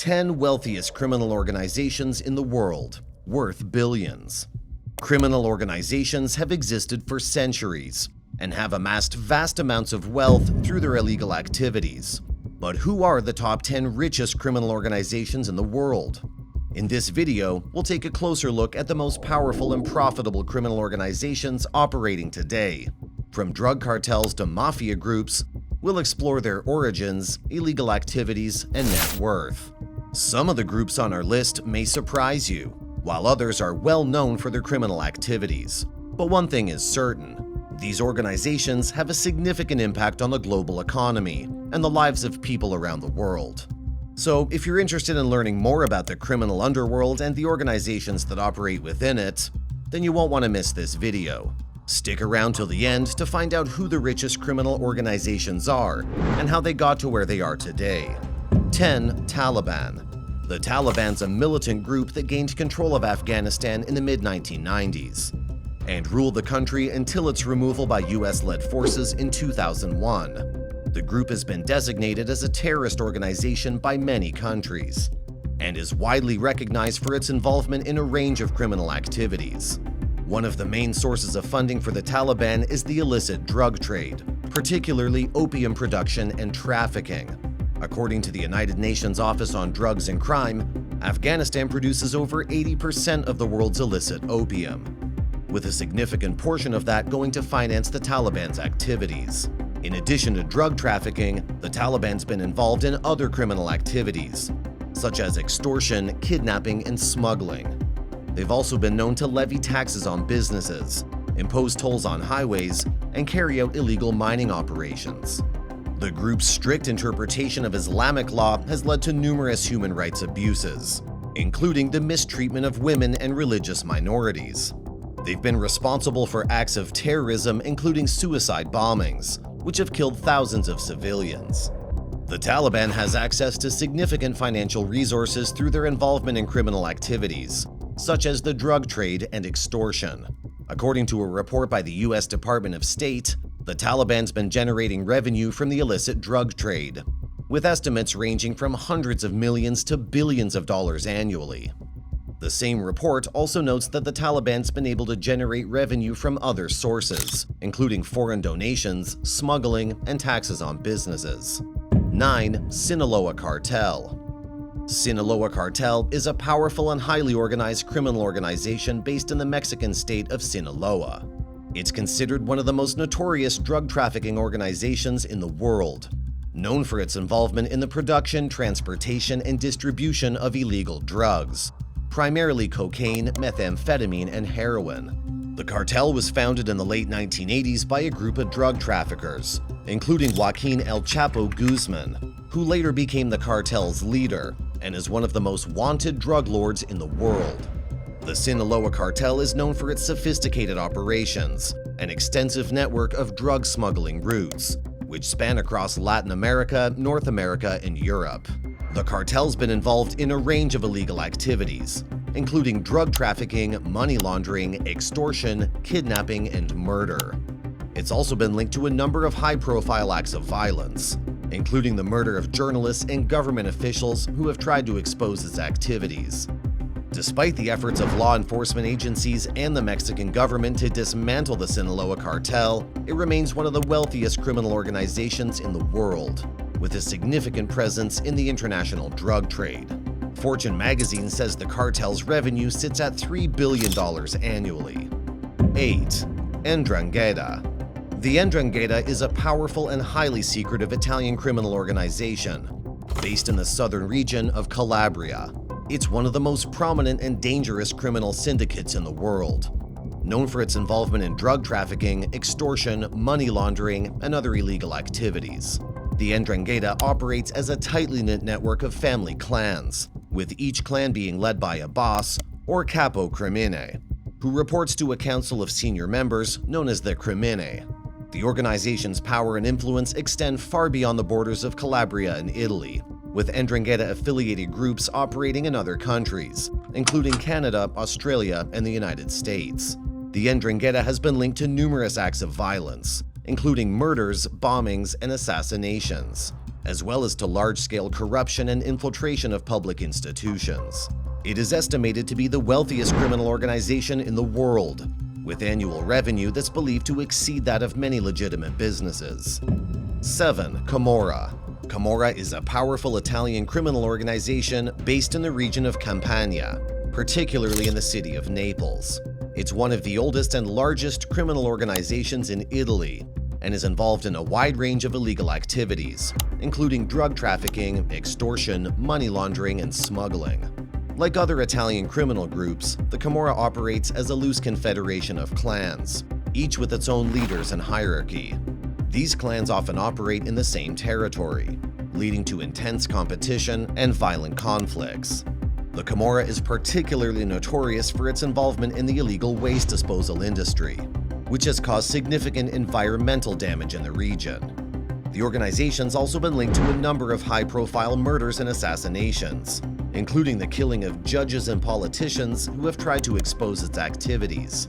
10 wealthiest criminal organizations in the world, worth billions. Criminal organizations have existed for centuries and have amassed vast amounts of wealth through their illegal activities. But who are the top 10 richest criminal organizations in the world? In this video, we'll take a closer look at the most powerful and profitable criminal organizations operating today. From drug cartels to mafia groups, we'll explore their origins, illegal activities, and net worth. Some of the groups on our list may surprise you, while others are well known for their criminal activities. But one thing is certain: these organizations have a significant impact on the global economy and the lives of people around the world. So if you're interested in learning more about the criminal underworld and the organizations that operate within it, then you won't want to miss this video. Stick around till the end to find out who the richest criminal organizations are and how they got to where they are today. 10. Taliban. The Taliban's a militant group that gained control of Afghanistan in the mid-1990s and ruled the country until its removal by US-led forces in 2001. The group has been designated as a terrorist organization by many countries and is widely recognized for its involvement in a range of criminal activities. One of the main sources of funding for the Taliban is the illicit drug trade, particularly opium production and trafficking. According to the United Nations Office on Drugs and Crime, Afghanistan produces over 80% of the world's illicit opium, with a significant portion of that going to finance the Taliban's activities. In addition to drug trafficking, the Taliban's been involved in other criminal activities, such as extortion, kidnapping, and smuggling. They've also been known to levy taxes on businesses, impose tolls on highways, and carry out illegal mining operations. The group's strict interpretation of Islamic law has led to numerous human rights abuses, including the mistreatment of women and religious minorities. They've been responsible for acts of terrorism, including suicide bombings, which have killed thousands of civilians. The Taliban has access to significant financial resources through their involvement in criminal activities, such as the drug trade and extortion. According to a report by the US Department of State, the Taliban's been generating revenue from the illicit drug trade, with estimates ranging from hundreds of millions to billions of dollars annually. The same report also notes that the Taliban's been able to generate revenue from other sources, including foreign donations, smuggling, and taxes on businesses. 9. Sinaloa Cartel. Sinaloa Cartel is a powerful and highly organized criminal organization based in the Mexican state of Sinaloa. It's considered one of the most notorious drug trafficking organizations in the world, known for its involvement in the production, transportation, and distribution of illegal drugs, primarily cocaine, methamphetamine, and heroin. The cartel was founded in the late 1980s by a group of drug traffickers, including Joaquin El Chapo Guzman, who later became the cartel's leader and is one of the most wanted drug lords in the world. The Sinaloa cartel is known for its sophisticated operations, an extensive network of drug smuggling routes, which span across Latin America, North America, and Europe. The cartel's been involved in a range of illegal activities, including drug trafficking, money laundering, extortion, kidnapping, and murder. It's also been linked to a number of high-profile acts of violence, including the murder of journalists and government officials who have tried to expose its activities. Despite the efforts of law enforcement agencies and the Mexican government to dismantle the Sinaloa cartel, it remains one of the wealthiest criminal organizations in the world, with a significant presence in the international drug trade. Fortune magazine says the cartel's revenue sits at $3 billion annually. 8. 'Ndrangheta. The 'Ndrangheta is a powerful and highly secretive Italian criminal organization based in the southern region of Calabria. It's one of the most prominent and dangerous criminal syndicates in the world, known for its involvement in drug trafficking, extortion, money laundering, and other illegal activities. The 'Ndrangheta operates as a tightly knit network of family clans, with each clan being led by a boss, or capo crimine, who reports to a council of senior members known as the crimine. The organization's power and influence extend far beyond the borders of Calabria and Italy, with 'Ndrangheta-affiliated groups operating in other countries, including Canada, Australia, and the United States. The 'Ndrangheta has been linked to numerous acts of violence, including murders, bombings, and assassinations. as well as to large-scale corruption and infiltration of public institutions. It is estimated to be the wealthiest criminal organization in the world, with annual revenue that's believed to exceed that of many legitimate businesses. 7. Camorra. Camorra is a powerful Italian criminal organization based in the region of Campania, particularly in the city of Naples. It's one of the oldest and largest criminal organizations in Italy and is involved in a wide range of illegal activities, including drug trafficking, extortion, money laundering, and smuggling. Like other Italian criminal groups, the Camorra operates as a loose confederation of clans, each with its own leaders and hierarchy. These clans often operate in the same territory, leading to intense competition and violent conflicts. The Camorra is particularly notorious for its involvement in the illegal waste disposal industry, which has caused significant environmental damage in the region. The organization's also been linked to a number of high-profile murders and assassinations, including the killing of judges and politicians who have tried to expose its activities.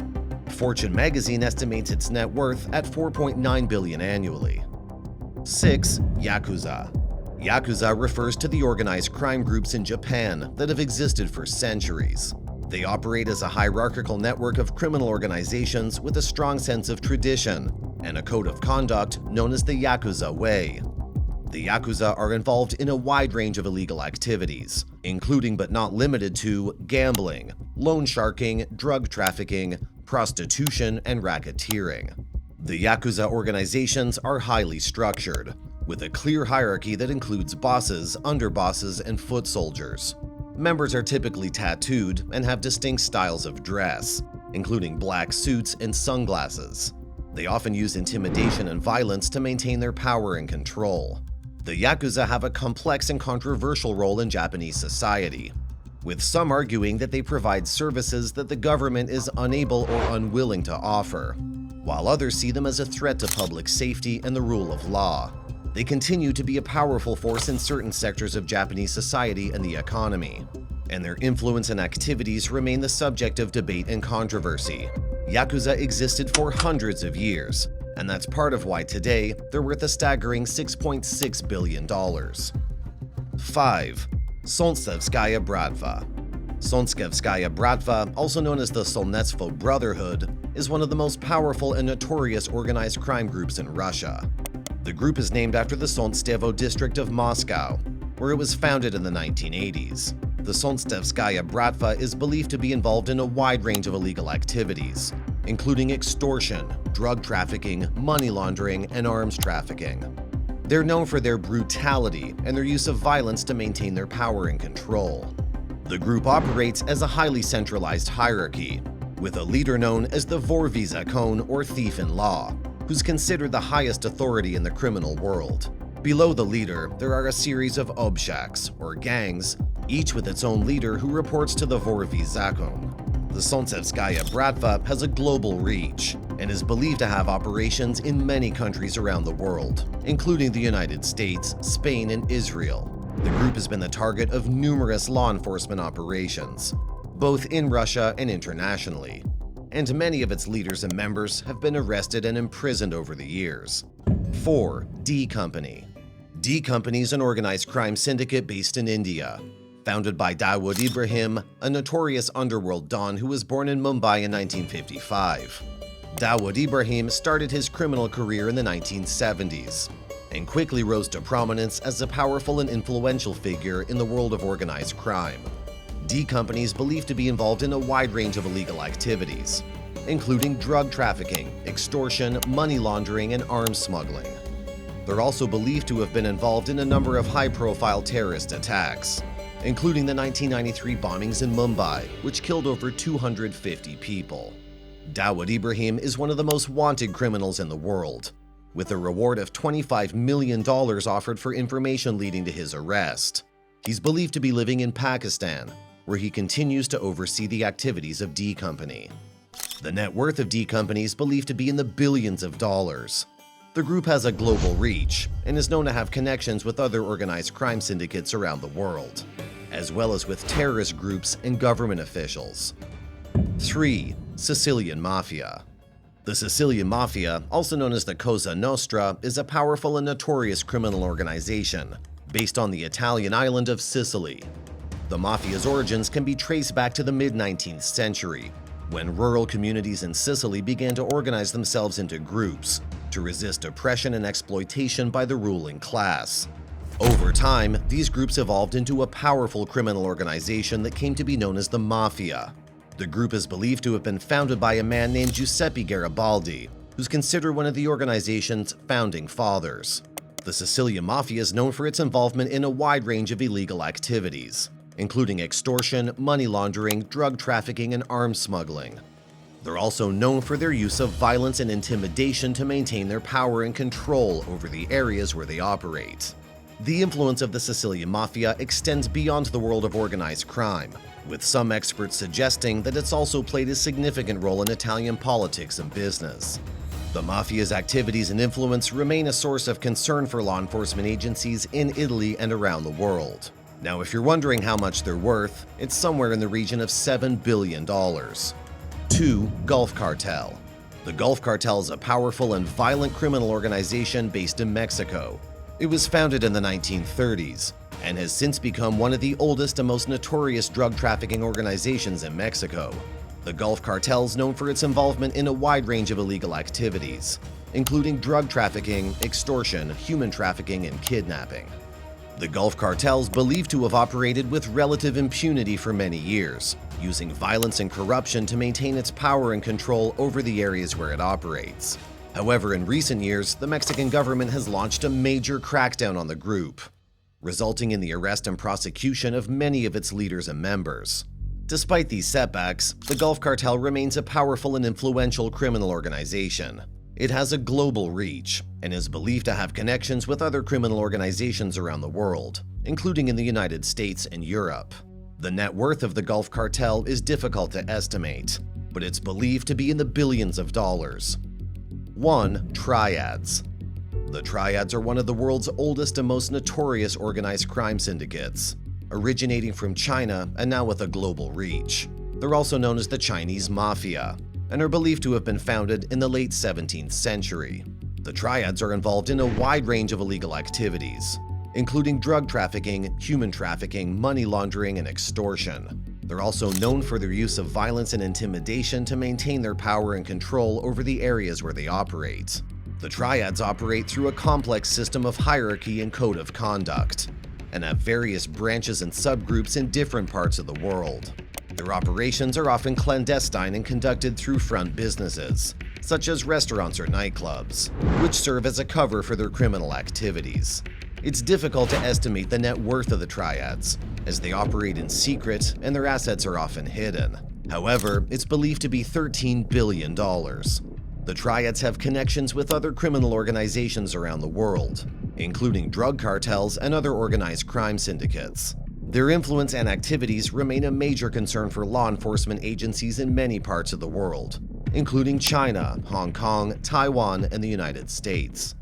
Fortune magazine estimates its net worth at $4.9 billion annually. 6. Yakuza. Yakuza refers to the organized crime groups in Japan that have existed for centuries. They operate as a hierarchical network of criminal organizations with a strong sense of tradition and a code of conduct known as the Yakuza Way. The Yakuza are involved in a wide range of illegal activities, including but not limited to gambling, loan sharking, drug trafficking, prostitution, and racketeering. The Yakuza organizations are highly structured, with a clear hierarchy that includes bosses, underbosses, and foot soldiers. Members are typically tattooed and have distinct styles of dress, including black suits and sunglasses. They often use intimidation and violence to maintain their power and control. The Yakuza have a complex and controversial role in Japanese society, with some arguing that they provide services that the government is unable or unwilling to offer, while others see them as a threat to public safety and the rule of law. They continue to be a powerful force in certain sectors of Japanese society and the economy, and their influence and activities remain the subject of debate and controversy. Yakuza existed for hundreds of years, and that's part of why today they're worth a staggering $6.6 billion. 5. Solntseevskaya Bratva. Solntseevskaya Bratva, also known as the Solntsevsko Brotherhood, is one of the most powerful and notorious organized crime groups in Russia. The group is named after the Solntsevo district of Moscow, where it was founded in the 1980s. The Solntseevskaya Bratva is believed to be involved in a wide range of illegal activities, including extortion, drug trafficking, money laundering, and arms trafficking. They're known for their brutality and their use of violence to maintain their power and control. The group operates as a highly centralized hierarchy, with a leader known as the Vorvi Zakon, or thief-in-law, who's considered the highest authority in the criminal world. Below the leader, there are a series of obshaks, or gangs, each with its own leader who reports to the Vorvi Zakon. The Solntseevskaya Bratva has a global reach and is believed to have operations in many countries around the world, including the United States, Spain, and Israel. The group has been the target of numerous law enforcement operations, both in Russia and internationally, and many of its leaders and members have been arrested and imprisoned over the years. 4. D Company. D Company is an organized crime syndicate based in India, founded by Dawood Ibrahim, a notorious underworld don who was born in Mumbai in 1955. Dawood Ibrahim started his criminal career in the 1970s and quickly rose to prominence as a powerful and influential figure in the world of organized crime. D Company is believed to be involved in a wide range of illegal activities, including drug trafficking, extortion, money laundering, and arms smuggling. They're also believed to have been involved in a number of high-profile terrorist attacks, including the 1993 bombings in Mumbai, which killed over 250 people. Dawood Ibrahim is one of the most wanted criminals in the world, with a reward of $25 million offered for information leading to his arrest. He's believed to be living in Pakistan, where he continues to oversee the activities of D Company. The net worth of D Company is believed to be in the billions of dollars. The group has a global reach and is known to have connections with other organized crime syndicates around the world, as well as with terrorist groups and government officials. 3. Sicilian Mafia. The Sicilian Mafia, also known as the Cosa Nostra, is a powerful and notorious criminal organization based on the Italian island of Sicily. The Mafia's origins can be traced back to the mid-19th century, when rural communities in Sicily began to organize themselves into groups to resist oppression and exploitation by the ruling class. Over time, these groups evolved into a powerful criminal organization that came to be known as the Mafia. The group is believed to have been founded by a man named Giuseppe Garibaldi, who's considered one of the organization's founding fathers. The Sicilian Mafia is known for its involvement in a wide range of illegal activities, including extortion, money laundering, drug trafficking, and arms smuggling. They're also known for their use of violence and intimidation to maintain their power and control over the areas where they operate. The influence of the Sicilian Mafia extends beyond the world of organized crime, with some experts suggesting that it's also played a significant role in Italian politics and business. The Mafia's activities and influence remain a source of concern for law enforcement agencies in Italy and around the world. Now, if you're wondering how much they're worth, it's somewhere in the region of $7 billion. 2. Gulf Cartel. The Gulf Cartel is a powerful and violent criminal organization based in Mexico. It was founded in the 1930s and has since become one of the oldest and most notorious drug trafficking organizations in Mexico. The Gulf Cartel is known for its involvement in a wide range of illegal activities, including drug trafficking, extortion, human trafficking, and kidnapping. The Gulf Cartel is believed to have operated with relative impunity for many years, using violence and corruption to maintain its power and control over the areas where it operates. However, in recent years, the Mexican government has launched a major crackdown on the group, resulting in the arrest and prosecution of many of its leaders and members. Despite these setbacks, the Gulf Cartel remains a powerful and influential criminal organization. It has a global reach and is believed to have connections with other criminal organizations around the world, including in the United States and Europe. The net worth of the Gulf Cartel is difficult to estimate, but it's believed to be in the billions of dollars. 1. Triads. The Triads are one of the world's oldest and most notorious organized crime syndicates, originating from China and now with a global reach. They're also known as the Chinese Mafia and are believed to have been founded in the late 17th century. The Triads are involved in a wide range of illegal activities, including drug trafficking, human trafficking, money laundering, and extortion. They're also known for their use of violence and intimidation to maintain their power and control over the areas where they operate. The Triads operate through a complex system of hierarchy and code of conduct, and have various branches and subgroups in different parts of the world. Their operations are often clandestine and conducted through front businesses, such as restaurants or nightclubs, which serve as a cover for their criminal activities. It's difficult to estimate the net worth of the Triads, as they operate in secret and their assets are often hidden. However, it's believed to be $13 billion. The Triads have connections with other criminal organizations around the world, including drug cartels and other organized crime syndicates. Their influence and activities remain a major concern for law enforcement agencies in many parts of the world, including China, Hong Kong, Taiwan, and the United States.